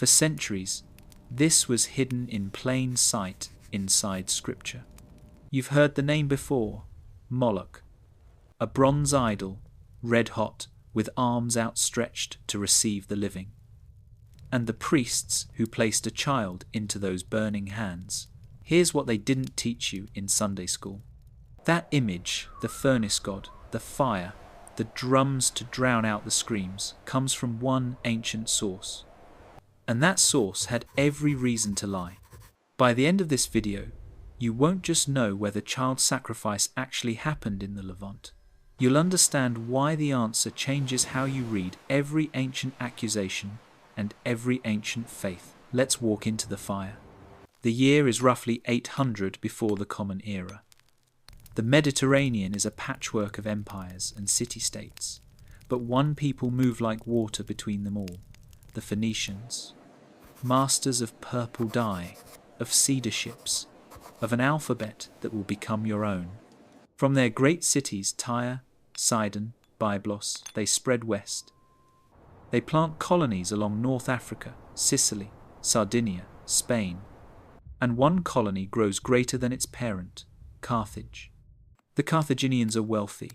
For centuries, this was hidden in plain sight inside Scripture. You've heard the name before, Moloch, a bronze idol, red-hot, with arms outstretched to receive the living. And the priests who placed a child into those burning hands. Here's what they didn't teach you in Sunday school. That image, the furnace god, the fire, the drums to drown out the screams, comes from one ancient source. And that source had every reason to lie. By the end of this video, you won't just know whether child sacrifice actually happened in the Levant. You'll understand why the answer changes how you read every ancient accusation and every ancient faith. Let's walk into the fire. The year is roughly 800 before the Common Era. The Mediterranean is a patchwork of empires and city-states, but one people move like water between them all, the Phoenicians, masters of purple dye, of cedar ships, of an alphabet that will become your own. From their great cities, Tyre, Sidon, Byblos, they spread west. They plant colonies along North Africa, Sicily, Sardinia, Spain, and one colony grows greater than its parent, Carthage. The Carthaginians are wealthy,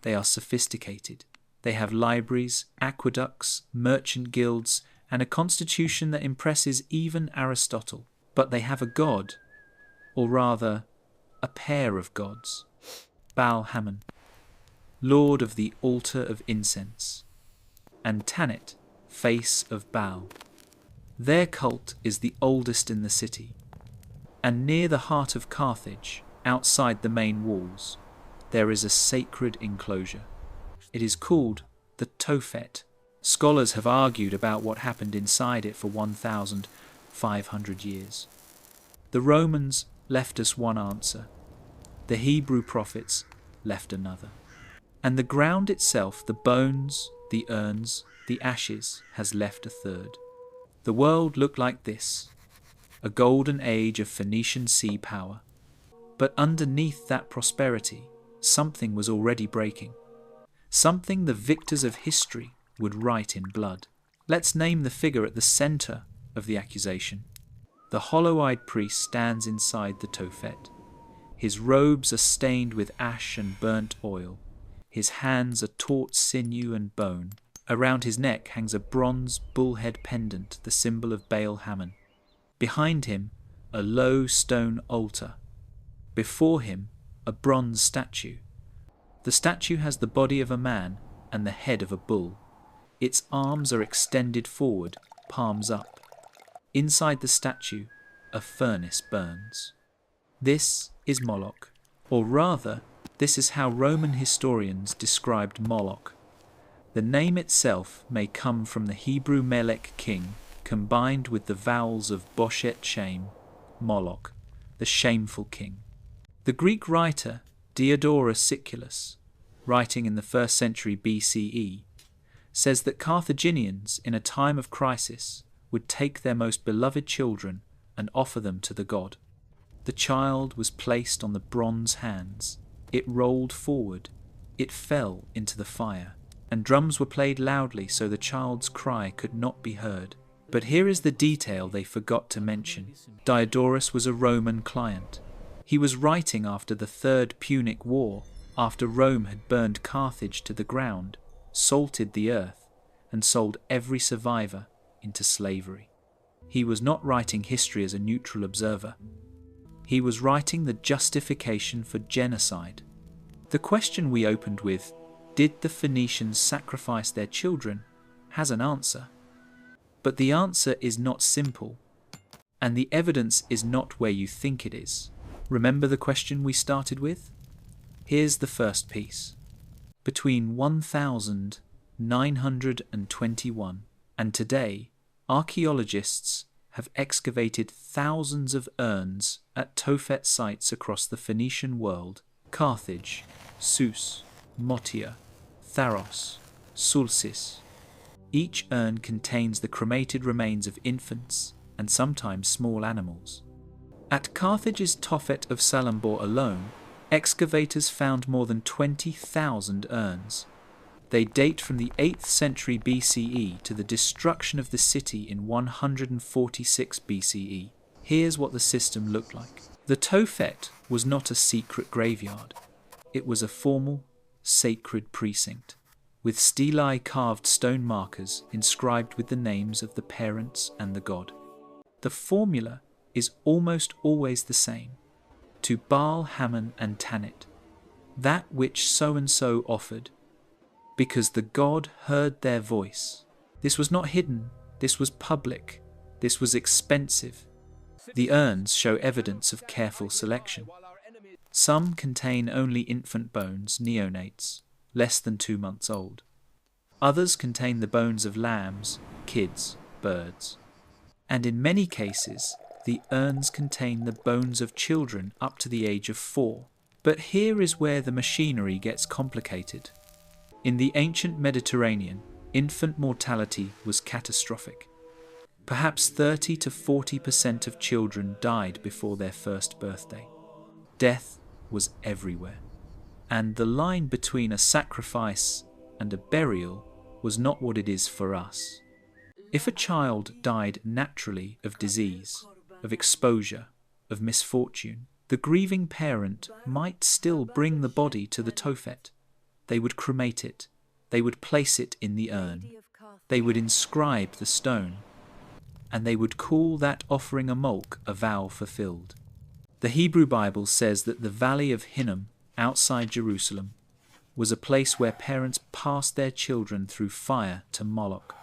they are sophisticated, they have libraries, aqueducts, merchant guilds, and a constitution that impresses even Aristotle. But they have a god, or rather, a pair of gods, Baal Hammon, lord of the altar of incense, and Tanit, face of Baal. Their cult is the oldest in the city, and near the heart of Carthage, outside the main walls, there is a sacred enclosure. It is called the Tophet. Scholars have argued about what happened inside it for 1,500 years. The Romans left us one answer. The Hebrew prophets left another. And the ground itself, the bones, the urns, the ashes, has left a third. The world looked like this, a golden age of Phoenician sea power. But underneath that prosperity, something was already breaking. Something the victors of history would write in blood. Let's name the figure at the center of the accusation. The hollow-eyed priest stands inside the Tophet. His robes are stained with ash and burnt oil. His hands are taut sinew and bone. Around his neck hangs a bronze bullhead pendant, the symbol of Baal Hammon. Behind him, a low stone altar. Before him, a bronze statue. The statue has the body of a man and the head of a bull. Its arms are extended forward, palms up. Inside the statue, a furnace burns. This is Moloch, or rather, this is how Roman historians described Moloch. The name itself may come from the Hebrew Melech king, combined with the vowels of Boshet shame, Moloch, the shameful king. The Greek writer Diodorus Siculus, writing in the 1st century BCE, says that Carthaginians in a time of crisis would take their most beloved children and offer them to the god. The child was placed on the bronze hands. It rolled forward. It fell into the fire, and drums were played loudly so the child's cry could not be heard. But here is the detail they forgot to mention. Diodorus was a Roman client. He was writing after the Third Punic War, after Rome had burned Carthage to the ground, salted the earth, and sold every survivor into slavery. He was not writing history as a neutral observer. He was writing the justification for genocide. The question we opened with, did the Phoenicians sacrifice their children, has an answer. But the answer is not simple, and the evidence is not where you think it is. Remember the question we started with? Here's the first piece. Between 1921 and today, archaeologists have excavated thousands of urns at Tophet sites across the Phoenician world: Carthage, Sus, Motia, Tharos, Sulcis. Each urn contains the cremated remains of infants and sometimes small animals. At Carthage's Tophet of Salambor alone, excavators found more than 20,000 urns. They date from the 8th century BCE to the destruction of the city in 146 BCE. Here's what the system looked like. The Tophet was not a secret graveyard. It was a formal, sacred precinct, with stelae carved stone markers inscribed with the names of the parents and the god. The formula is almost always the same. To Baal, Hammon and Tanit, that which so-and-so offered, because the god heard their voice. This was not hidden, this was public, this was expensive. The urns show evidence of careful selection. Some contain only infant bones, neonates, less than 2 months old. Others contain the bones of lambs, kids, birds. And in many cases, the urns contain the bones of children up to the age of 4. But here is where the machinery gets complicated. In the ancient Mediterranean, infant mortality was catastrophic. Perhaps 30 to 40% of children died before their first birthday. Death was everywhere. And the line between a sacrifice and a burial was not what it is for us. If a child died naturally of disease, of exposure, of misfortune, the grieving parent might still bring the body to the Tophet. They would cremate it. They would place it in the urn. They would inscribe the stone. And they would call that offering a Moloch a vow fulfilled. The Hebrew Bible says that the valley of Hinnom, outside Jerusalem, was a place where parents passed their children through fire to Moloch.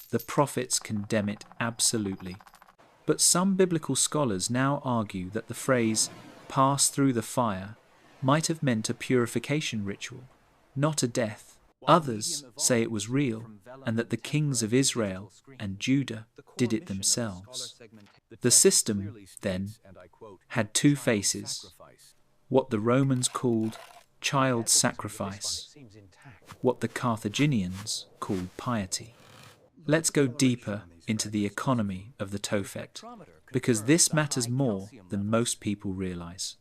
The prophets condemn it absolutely. But some biblical scholars now argue that the phrase, pass through the fire, might have meant a purification ritual, not a death. Others say it was real, and that the kings of Israel and Judah did it themselves. The system, then, had 2 faces, what the Romans called child sacrifice, what the Carthaginians called piety. Let's go deeper into the economy of the Tophet, because this matters more than most people realize.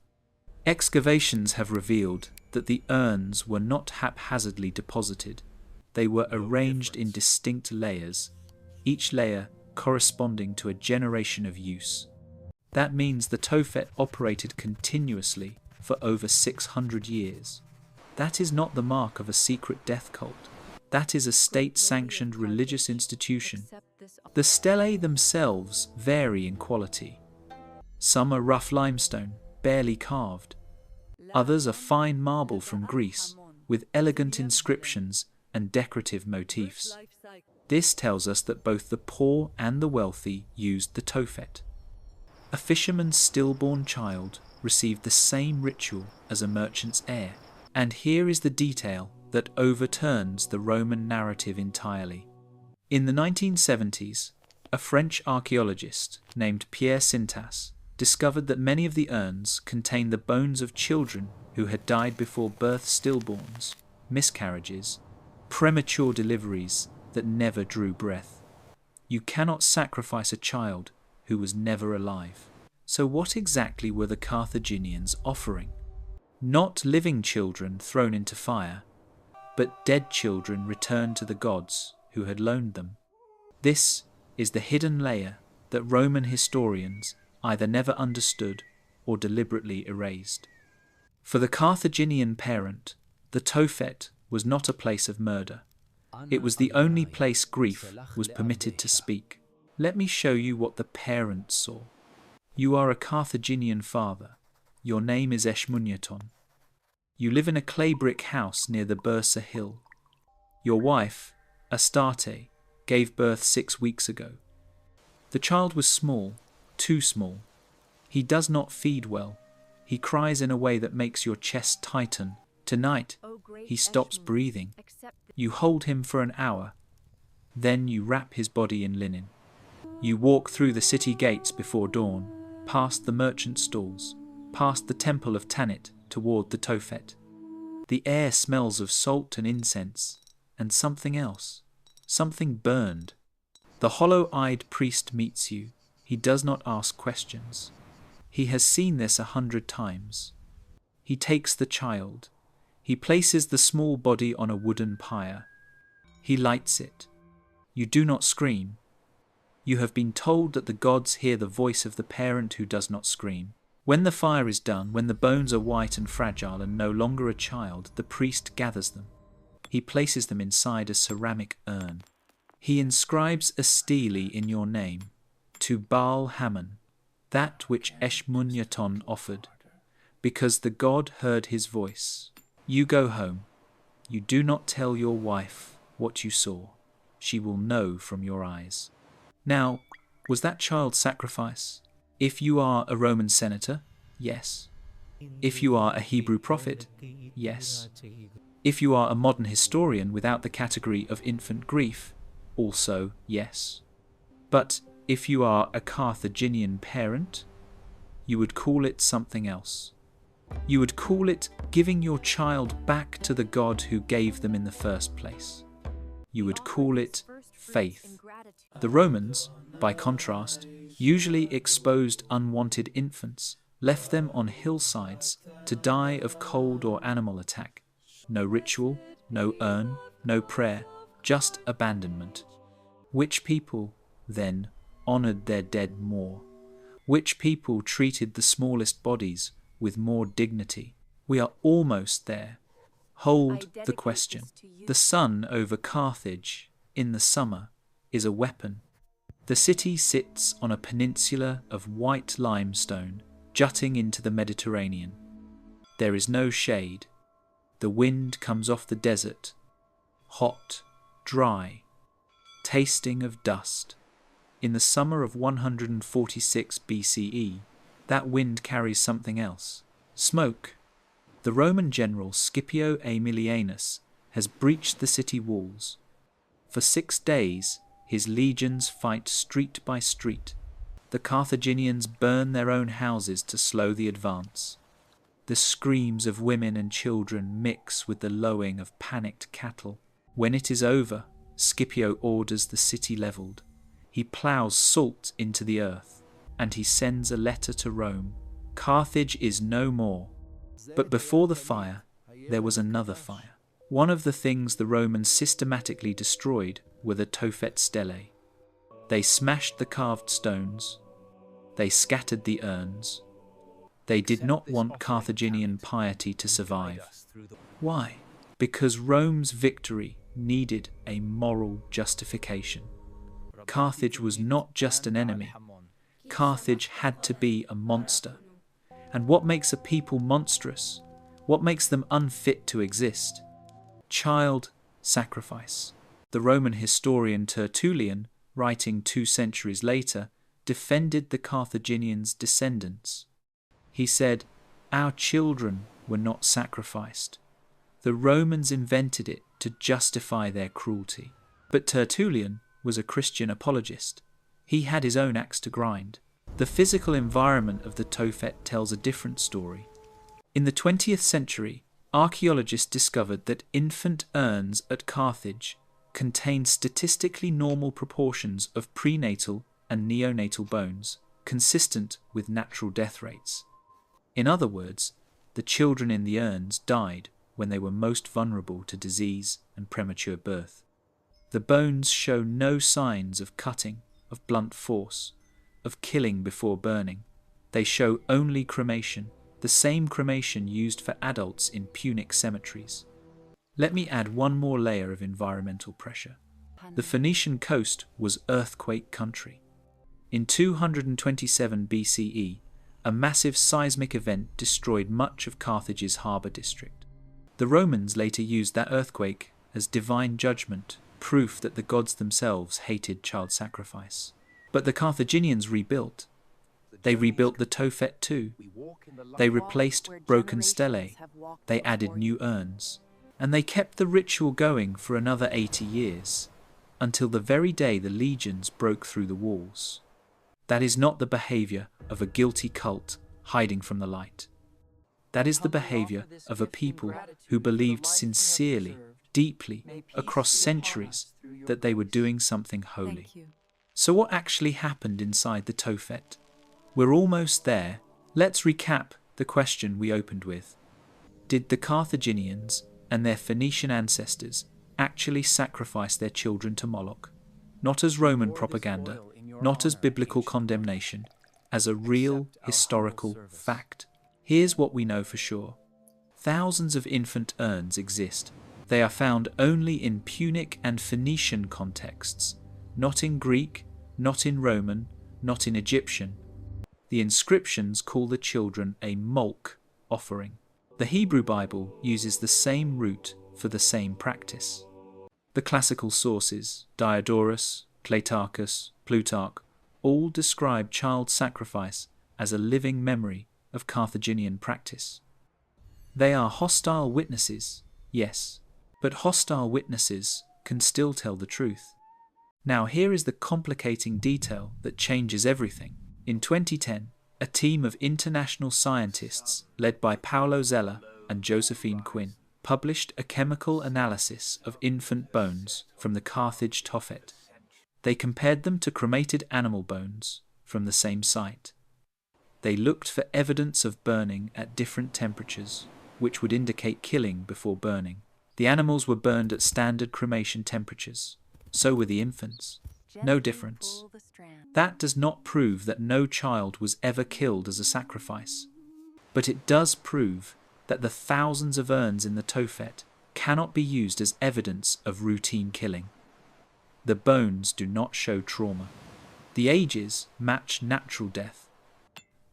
Excavations have revealed that the urns were not haphazardly deposited. They were arranged in distinct layers, each layer corresponding to a generation of use. That means the Tophet operated continuously for over 600 years. That is not the mark of a secret death cult. That is a state-sanctioned religious institution. The stelae themselves vary in quality. Some are rough limestone, barely carved. Others are fine marble from Greece, with elegant inscriptions and decorative motifs. This tells us that both the poor and the wealthy used the Tophet. A fisherman's stillborn child received the same ritual as a merchant's heir. And here is the detail that overturns the Roman narrative entirely. In the 1970s, a French archaeologist named Pierre Sintas discovered that many of the urns contained the bones of children who had died before birth, stillborns, miscarriages, premature deliveries that never drew breath. You cannot sacrifice a child who was never alive. So what exactly were the Carthaginians offering? Not living children thrown into fire, but dead children returned to the gods who had loaned them. This is the hidden layer that Roman historians either never understood or deliberately erased. For the Carthaginian parent, the Tophet was not a place of murder. It was the only place grief was permitted to speak. Let me show you what the parents saw. You are a Carthaginian father. Your name is Eshmunyaton. You live in a clay brick house near the Bursa hill. Your wife, Astarte, gave birth 6 weeks ago. The child was small, too small. He does not feed well. He cries in a way that makes your chest tighten. Tonight, he stops breathing. You hold him for an hour. Then you wrap his body in linen. You walk through the city gates before dawn, past the merchant stalls, past the temple of Tanit toward the Tophet. The air smells of salt and incense, and something else, something burned. The hollow-eyed priest meets you. He does not ask questions. He has seen this 100 times. He takes the child. He places the small body on a wooden pyre. He lights it. You do not scream. You have been told that the gods hear the voice of the parent who does not scream. When the fire is done, when the bones are white and fragile and no longer a child, the priest gathers them. He places them inside a ceramic urn. He inscribes a stele in your name, to Baal Hammon, that which Eshmunyaton offered, because the god heard his voice. You go home. You do not tell your wife what you saw. She will know from your eyes. Now, was that child sacrifice? If you are a Roman senator, yes. If you are a Hebrew prophet, yes. If you are a modern historian without the category of infant grief, also yes. But if you are a Carthaginian parent, you would call it something else. You would call it giving your child back to the God who gave them in the first place. You would call it faith. The Romans, by contrast, usually exposed unwanted infants, left them on hillsides to die of cold or animal attack. No ritual, no urn, no prayer, just abandonment. Which people, then, honoured their dead more? Which people treated the smallest bodies with more dignity? We are almost there. Hold the question. The sun over Carthage in the summer is a weapon. The city sits on a peninsula of white limestone jutting into the Mediterranean. There is no shade. The wind comes off the desert, hot, dry, tasting of dust. In the summer of 146 BCE, that wind carries something else, smoke. The Roman general Scipio Aemilianus has breached the city walls. For 6 days, his legions fight street by street. The Carthaginians burn their own houses to slow the advance. The screams of women and children mix with the lowing of panicked cattle. When it is over, Scipio orders the city levelled. He ploughs salt into the earth, and he sends a letter to Rome. Carthage is no more. But before the fire, there was another fire. One of the things the Romans systematically destroyed were the Tophet stelae. They smashed the carved stones. They scattered the urns. They did not want Carthaginian piety to survive. Why? Because Rome's victory needed a moral justification. Carthage was not just an enemy. Carthage had to be a monster. And what makes a people monstrous? What makes them unfit to exist? Child sacrifice. The Roman historian Tertullian, writing 2 centuries later, defended the Carthaginians' descendants. He said, "Our children were not sacrificed. The Romans invented it to justify their cruelty." But Tertullian was a Christian apologist. He had his own axe to grind. The physical environment of the Tophet tells a different story. In the 20th century, archaeologists discovered that infant urns at Carthage contained statistically normal proportions of prenatal and neonatal bones, consistent with natural death rates. In other words, the children in the urns died when they were most vulnerable to disease and premature birth. The bones show no signs of cutting, of blunt force, of killing before burning. They show only cremation, the same cremation used for adults in Punic cemeteries. Let me add one more layer of environmental pressure. The Phoenician coast was earthquake country. In 227 BCE, a massive seismic event destroyed much of Carthage's harbour district. The Romans later used that earthquake as divine judgment, proof that the gods themselves hated child sacrifice. But the Carthaginians rebuilt. They rebuilt the Tophet too. They replaced broken stelae. They added new urns. And they kept the ritual going for another 80 years, until the very day the legions broke through the walls. That is not the behaviour of a guilty cult hiding from the light. That is the behaviour of a people who believed sincerely, deeply, across centuries, that they were doing something holy. So what actually happened inside the Tophet? We're almost there. Let's recap the question we opened with. Did the Carthaginians and their Phoenician ancestors actually sacrificed their children to Moloch, not as Roman propaganda, not as biblical condemnation, as a real historical fact. Here's what we know for sure. Thousands of infant urns exist. They are found only in Punic and Phoenician contexts, not in Greek, not in Roman, not in Egyptian. The inscriptions call the children a Moloch offering. The Hebrew Bible uses the same root for the same practice. The classical sources, Diodorus, Cleitarchus, Plutarch, all describe child sacrifice as a living memory of Carthaginian practice. They are hostile witnesses, yes, but hostile witnesses can still tell the truth. Now here is the complicating detail that changes everything. In 2010, a team of international scientists led by Paolo Zella and Josephine Quinn published a chemical analysis of infant bones from the Carthage Tophet. They compared them to cremated animal bones from the same site. They looked for evidence of burning at different temperatures, which would indicate killing before burning. The animals were burned at standard cremation temperatures. So were the infants. No difference. That does not prove that no child was ever killed as a sacrifice. But it does prove that the thousands of urns in the Tophet cannot be used as evidence of routine killing. The bones do not show trauma. The ages match natural death.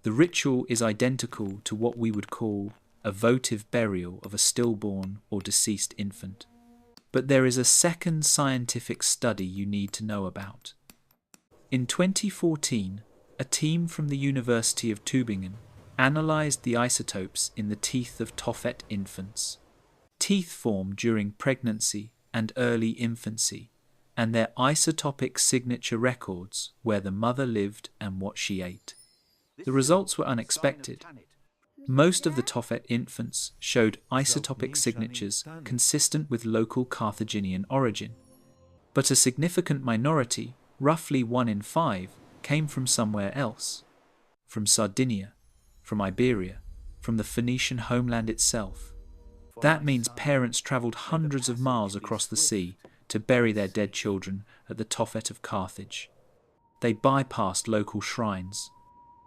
The ritual is identical to what we would call a votive burial of a stillborn or deceased infant. But there is a second scientific study you need to know about. In 2014, a team from the University of Tübingen analysed the isotopes in the teeth of Tophet infants. Teeth form during pregnancy and early infancy, and their isotopic signature records where the mother lived and what she ate. The results were unexpected. Most of the Tophet infants showed isotopic signatures consistent with local Carthaginian origin, but a significant minority, roughly 1 in 5, came from somewhere else. From Sardinia, from Iberia, from the Phoenician homeland itself. That means parents travelled hundreds of miles across the sea to bury their dead children at the Tophet of Carthage. They bypassed local shrines.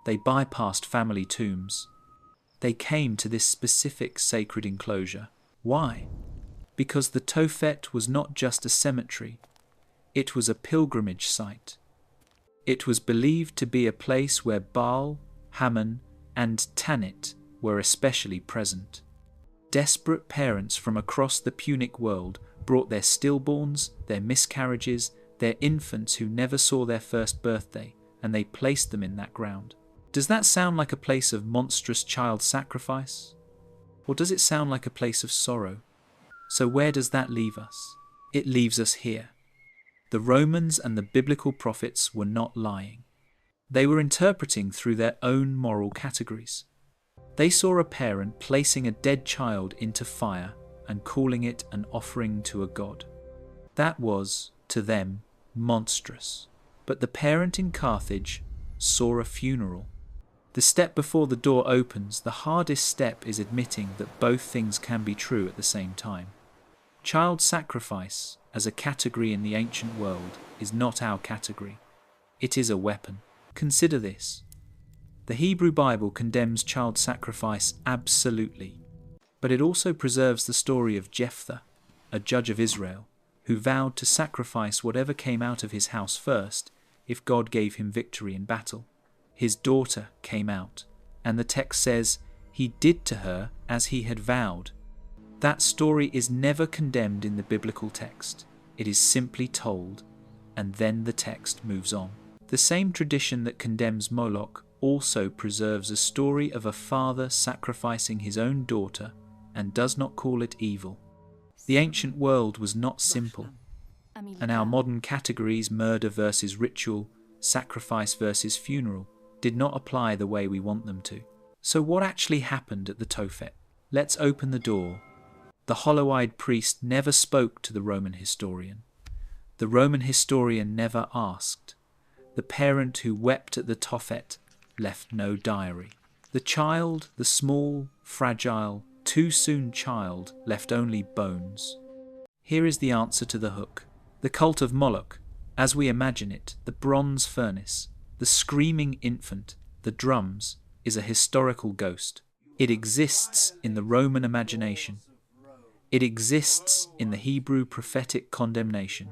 They bypassed family tombs. They came to this specific sacred enclosure. Why? Because the Tophet was not just a cemetery, it was a pilgrimage site. It was believed to be a place where Baal, Hammon, and Tanit were especially present. Desperate parents from across the Punic world brought their stillborns, their miscarriages, their infants who never saw their first birthday, and they placed them in that ground. Does that sound like a place of monstrous child sacrifice? Or does it sound like a place of sorrow? So where does that leave us? It leaves us here. The Romans and the biblical prophets were not lying. They were interpreting through their own moral categories. They saw a parent placing a dead child into fire and calling it an offering to a god. That was, to them, monstrous. But the parent in Carthage saw a funeral. The step before the door opens, the hardest step is admitting that both things can be true at the same time. Child sacrifice, as a category in the ancient world, is not our category. It is a weapon. Consider this. The Hebrew Bible condemns child sacrifice absolutely, but it also preserves the story of Jephthah, a judge of Israel, who vowed to sacrifice whatever came out of his house first if God gave him victory in battle. His daughter came out, and the text says, he did to her as he had vowed. That story is never condemned in the biblical text. It is simply told, and then the text moves on. The same tradition that condemns Moloch also preserves a story of a father sacrificing his own daughter and does not call it evil. The ancient world was not simple, and our modern categories, murder versus ritual, sacrifice versus funeral, did not apply the way we want them to. So what actually happened at the Tophet? Let's open the door. The hollow-eyed priest never spoke to the Roman historian. The Roman historian never asked. The parent who wept at the Tophet left no diary. The child, the small, fragile, too soon child, left only bones. Here is the answer to the hook. The cult of Moloch, as we imagine it, the bronze furnace, the screaming infant, the drums, is a historical ghost. It exists in the Roman imagination. It exists in the Hebrew prophetic condemnation.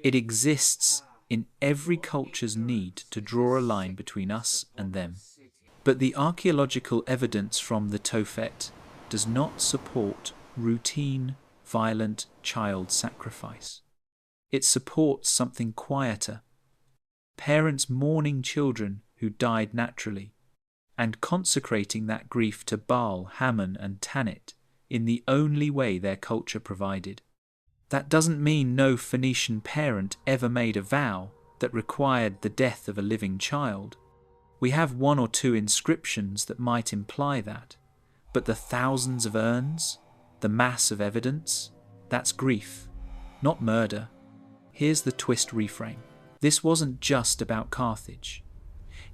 It exists in every culture's need to draw a line between us and them. But the archaeological evidence from the Tophet does not support routine, violent child sacrifice. It supports something quieter. Parents mourning children who died naturally, and consecrating that grief to Baal, Hammon and Tanit in the only way their culture provided. That doesn't mean no Phoenician parent ever made a vow that required the death of a living child. We have one or two inscriptions that might imply that, but the thousands of urns, the mass of evidence, that's grief, not murder. Here's the twist reframe. This wasn't just about Carthage.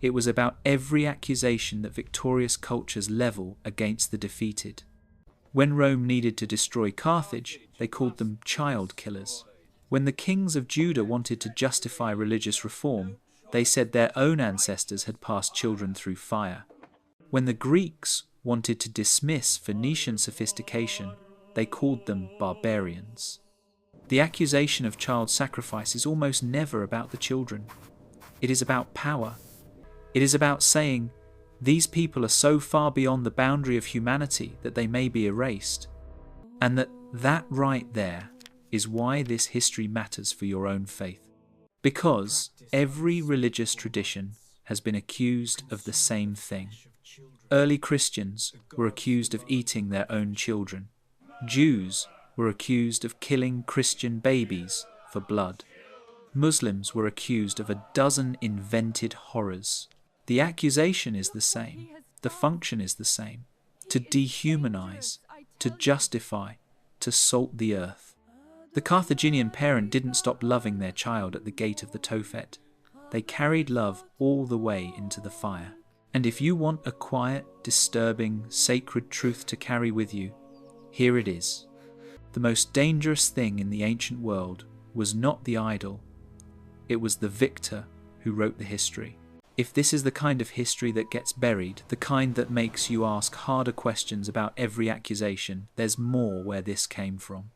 It was about every accusation that victorious cultures level against the defeated. When Rome needed to destroy Carthage, they called them child killers. When the kings of Judah wanted to justify religious reform, they said their own ancestors had passed children through fire. When the Greeks wanted to dismiss Phoenician sophistication, they called them barbarians. The accusation of child sacrifice is almost never about the children. It is about power. It is about saying, these people are so far beyond the boundary of humanity that they may be erased. And that right there is why this history matters for your own faith. Because every religious tradition has been accused of the same thing. Early Christians were accused of eating their own children. Jews were accused of killing Christian babies for blood. Muslims were accused of a dozen invented horrors. The accusation is the same. The function is the same. To dehumanize, to justify, to salt the earth. The Carthaginian parent didn't stop loving their child at the gate of the Tophet. They carried love all the way into the fire. And if you want a quiet, disturbing, sacred truth to carry with you, here it is. The most dangerous thing in the ancient world was not the idol. It was the victor who wrote the history. If this is the kind of history that gets buried, the kind that makes you ask harder questions about every accusation, there's more where this came from.